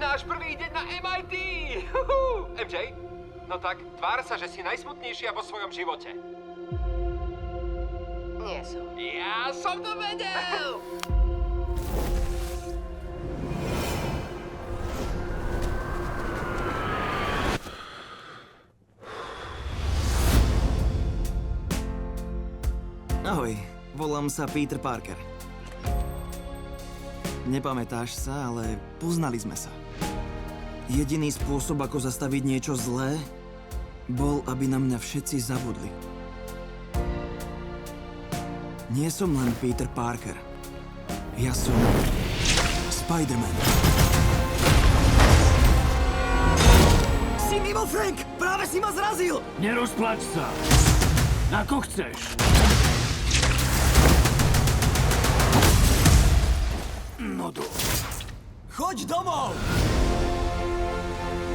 náš prvý deň na MIT! MJ, no tak tvár sa, že si najsmutnejšia vo svojom živote. Nie som. Ja som to vedel! Ahoj, volám sa Peter Parker. Nepamätáš sa, ale poznali sme sa. Jediný spôsob, ako zastaviť niečo zlé, bol, aby na mňa všetci zabudli. Nie som len Peter Parker. Ja som Spider-Man. Si mimo, Frank! Práve si ma zrazil! Nerozplač sa! Ako chceš? No Choď domov!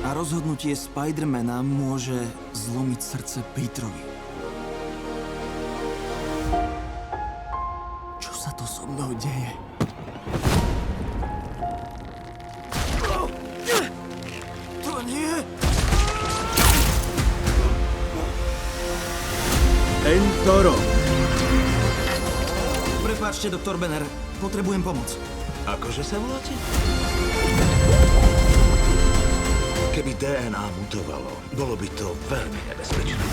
A rozhodnutie Spidermana môže zlomiť srdce Petrovi. Čo sa to so mnou deje? To nie! Tento rok. Prepáčte, doktor Banner, potrebujem pomoc. Akože sa voláte? Keby DNA mutovalo, bolo by to veľmi nebezpečné.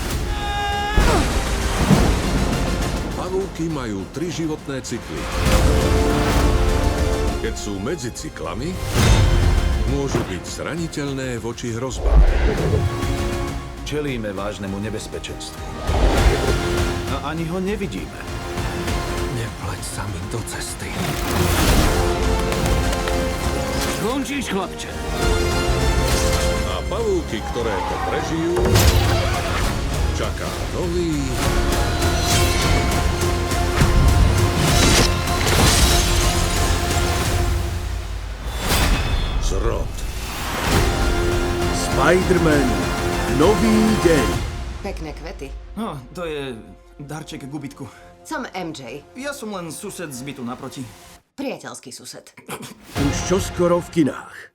Pavúky majú 3 životné cykly. Keď sú medzi cyklami, môžu byť zraniteľné voči hrozbám. Čelíme vážnemu nebezpečenstvu. A ani ho nevidíme. Nepleť sa mi do cesty. Končíš, chlapče. A pavúky, ktoré to prežijú, čaká nový zrod. Spider-Man. Nový deň. Pekné kvety. No, to je darček k ubytku. Som MJ. Ja som len sused z bytu naproti. Priateľský sused. Už čoskoro v kinách.